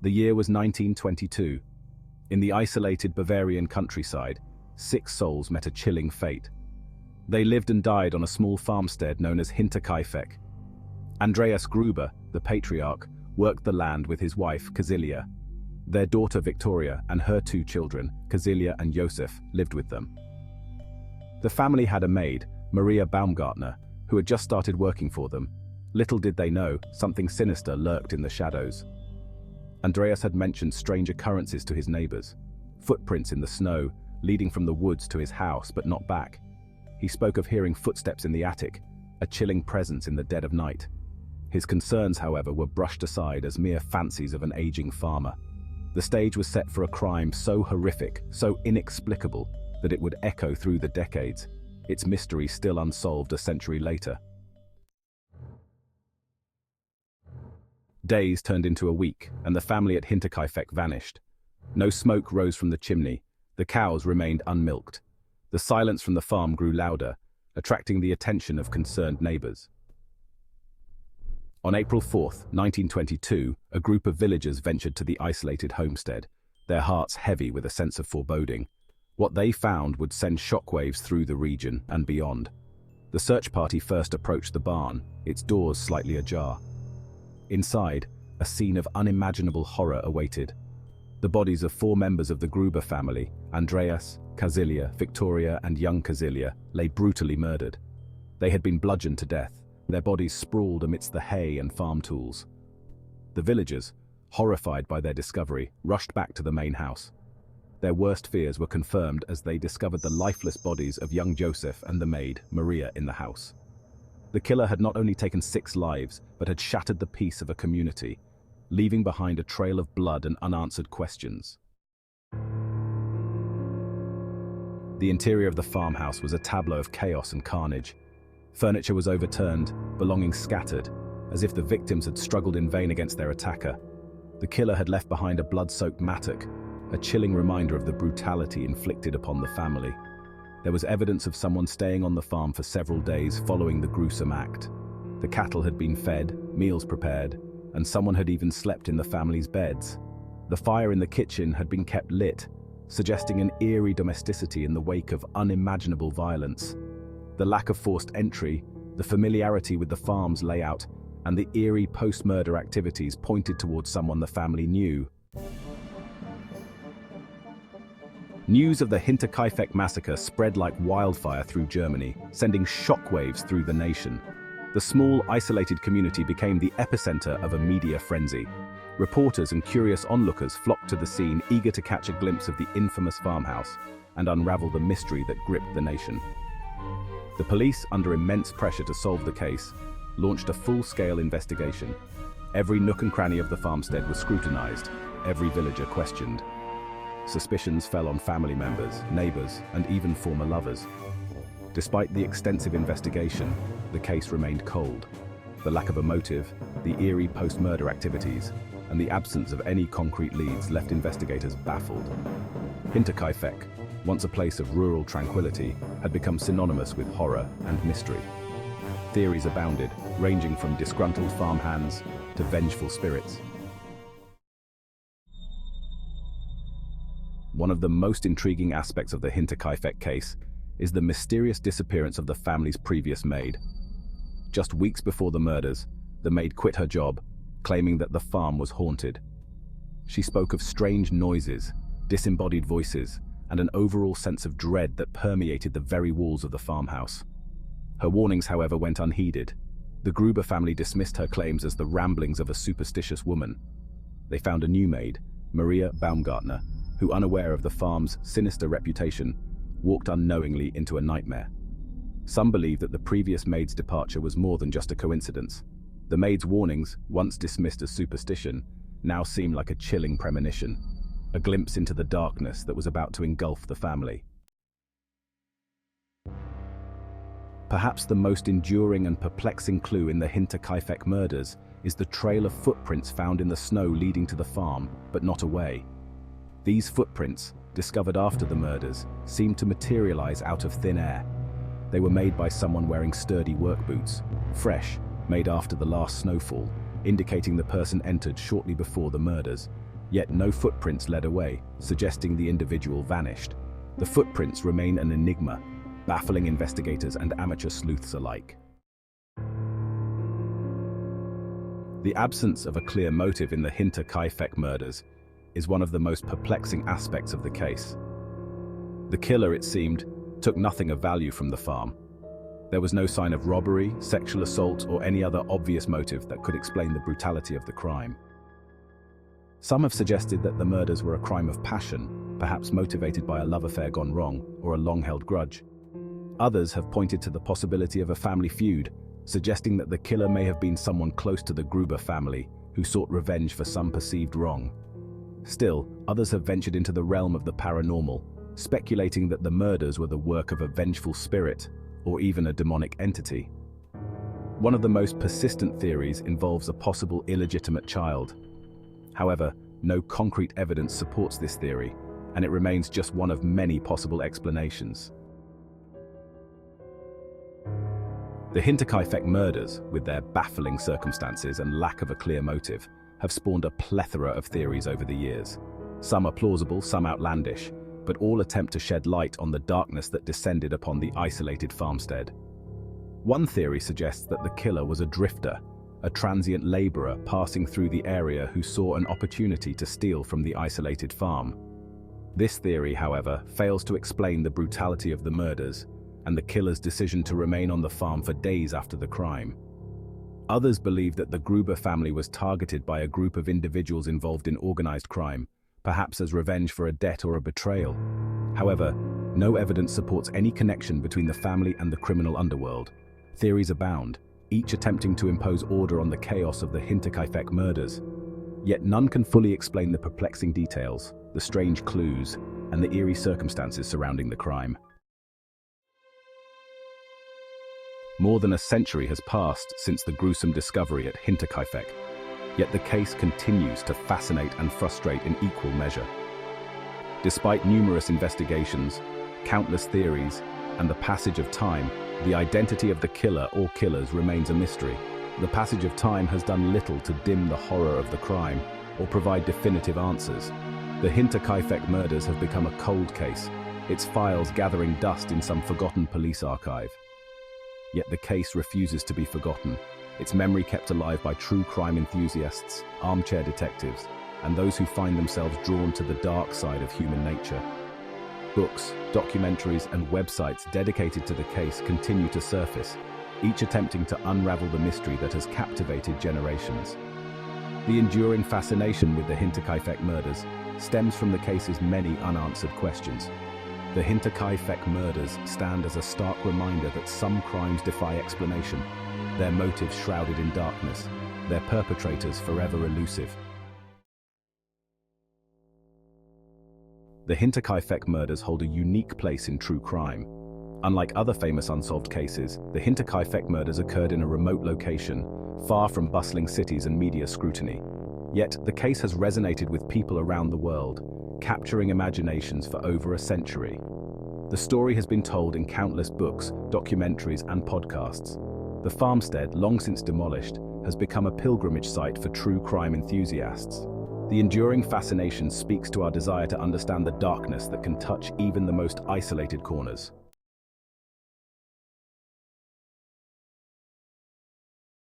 The year was 1922. In the isolated Bavarian countryside, 6 souls met a chilling fate. They lived and died on a small farmstead known as Hinterkaifeck. Andreas Gruber, the patriarch, worked the land with his wife, Kazilia. Their daughter Victoria and her 2 children, Kazilia and Josef, lived with them. The family had a maid, Maria Baumgartner, who had just started working for them. Little did they know, something sinister lurked in the shadows. Andreas had mentioned strange occurrences to his neighbors. Footprints in the snow, leading from the woods to his house but not back. He spoke of hearing footsteps in the attic, a chilling presence in the dead of night. His concerns, however, were brushed aside as mere fancies of an aging farmer. The stage was set for a crime so horrific, so inexplicable, that it would echo through the decades, its mystery still unsolved a century later. Days turned into a week, and the family at Hinterkaifeck vanished. No smoke rose from the chimney. The cows remained unmilked. The silence from the farm grew louder, attracting the attention of concerned neighbors. On April 4, 1922, a group of villagers ventured to the isolated homestead, their hearts heavy with a sense of foreboding. What they found would send shockwaves through the region and beyond. The search party first approached the barn, its doors slightly ajar. Inside, a scene of unimaginable horror awaited. The bodies of 4 members of the Gruber family, Andreas, Kazilia, Victoria, and young Kazilia, lay brutally murdered. They had been bludgeoned to death, their bodies sprawled amidst the hay and farm tools. The villagers, horrified by their discovery, rushed back to the main house. Their worst fears were confirmed as they discovered the lifeless bodies of young Josef and the maid, Maria, in the house. The killer had not only taken 6 lives, but had shattered the peace of a community, leaving behind a trail of blood and unanswered questions. The interior of the farmhouse was a tableau of chaos and carnage. Furniture was overturned, belongings scattered, as if the victims had struggled in vain against their attacker. The killer had left behind a blood-soaked mattock, a chilling reminder of the brutality inflicted upon the family. There was evidence of someone staying on the farm for several days following the gruesome act. The cattle had been fed, meals prepared, and someone had even slept in the family's beds. The fire in the kitchen had been kept lit, suggesting an eerie domesticity in the wake of unimaginable violence. The lack of forced entry, the familiarity with the farm's layout, and the eerie post-murder activities pointed towards someone the family knew. News of the Hinterkaifeck massacre spread like wildfire through Germany, sending shockwaves through the nation. The small, isolated community became the epicenter of a media frenzy. Reporters and curious onlookers flocked to the scene, eager to catch a glimpse of the infamous farmhouse and unravel the mystery that gripped the nation. The police, under immense pressure to solve the case, launched a full-scale investigation. Every nook and cranny of the farmstead was scrutinized, every villager questioned. Suspicions fell on family members, neighbors, and even former lovers. Despite the extensive investigation, the case remained cold. The lack of a motive, the eerie post-murder activities, and the absence of any concrete leads left investigators baffled. Hinterkaifeck, once a place of rural tranquility, had become synonymous with horror and mystery. Theories abounded, ranging from disgruntled farmhands to vengeful spirits. One of the most intriguing aspects of the Hinterkaifeck case is the mysterious disappearance of the family's previous maid. Just weeks before the murders, the maid quit her job, claiming that the farm was haunted. She spoke of strange noises, disembodied voices, and an overall sense of dread that permeated the very walls of the farmhouse. Her warnings, however, went unheeded. The Gruber family dismissed her claims as the ramblings of a superstitious woman. They found a new maid, Maria Baumgartner, who, unaware of the farm's sinister reputation, walked unknowingly into a nightmare. Some believe that the previous maid's departure was more than just a coincidence. The maid's warnings, once dismissed as superstition, now seem like a chilling premonition, a glimpse into the darkness that was about to engulf the family. Perhaps the most enduring and perplexing clue in the Hinterkaifeck murders is the trail of footprints found in the snow leading to the farm, but not away. These footprints, discovered after the murders, seemed to materialize out of thin air. They were made by someone wearing sturdy work boots, fresh, made after the last snowfall, indicating the person entered shortly before the murders. Yet no footprints led away, suggesting the individual vanished. The footprints remain an enigma, baffling investigators and amateur sleuths alike. The absence of a clear motive in the Hinterkaifeck murders is one of the most perplexing aspects of the case. The killer, it seemed, took nothing of value from the farm. There was no sign of robbery, sexual assault, or any other obvious motive that could explain the brutality of the crime. Some have suggested that the murders were a crime of passion, perhaps motivated by a love affair gone wrong or a long-held grudge. Others have pointed to the possibility of a family feud, suggesting that the killer may have been someone close to the Gruber family who sought revenge for some perceived wrong. Still, others have ventured into the realm of the paranormal, speculating that the murders were the work of a vengeful spirit or even a demonic entity. One of the most persistent theories involves a possible illegitimate child. However, no concrete evidence supports this theory, and it remains just one of many possible explanations. The Hinterkaifeck murders, with their baffling circumstances and lack of a clear motive, have spawned a plethora of theories over the years. Some are plausible, some outlandish, but all attempt to shed light on the darkness that descended upon the isolated farmstead. One theory suggests that the killer was a drifter, a transient laborer passing through the area who saw an opportunity to steal from the isolated farm. This theory, however, fails to explain the brutality of the murders and the killer's decision to remain on the farm for days after the crime. Others believe that the Gruber family was targeted by a group of individuals involved in organized crime, perhaps as revenge for a debt or a betrayal. However, no evidence supports any connection between the family and the criminal underworld. Theories abound, each attempting to impose order on the chaos of the Hinterkaifeck murders. Yet none can fully explain the perplexing details, the strange clues, and the eerie circumstances surrounding the crime. More than a century has passed since the gruesome discovery at Hinterkaifeck, yet the case continues to fascinate and frustrate in equal measure. Despite numerous investigations, countless theories, and the passage of time, the identity of the killer or killers remains a mystery. The passage of time has done little to dim the horror of the crime or provide definitive answers. The Hinterkaifeck murders have become a cold case, its files gathering dust in some forgotten police archive. Yet the case refuses to be forgotten, its memory kept alive by true crime enthusiasts, armchair detectives, and those who find themselves drawn to the dark side of human nature. Books, documentaries, and websites dedicated to the case continue to surface, each attempting to unravel the mystery that has captivated generations. The enduring fascination with the Hinterkaifeck murders stems from the case's many unanswered questions. The Hinterkaifeck murders stand as a stark reminder that some crimes defy explanation, their motives shrouded in darkness, their perpetrators forever elusive. The Hinterkaifeck murders hold a unique place in true crime. Unlike other famous unsolved cases, the Hinterkaifeck murders occurred in a remote location, far from bustling cities and media scrutiny. Yet, the case has resonated with people around the world, capturing imaginations for over a century. The story has been told in countless books, documentaries, and podcasts. The farmstead, long since demolished, has become a pilgrimage site for true crime enthusiasts. The enduring fascination speaks to our desire to understand the darkness that can touch even the most isolated corners.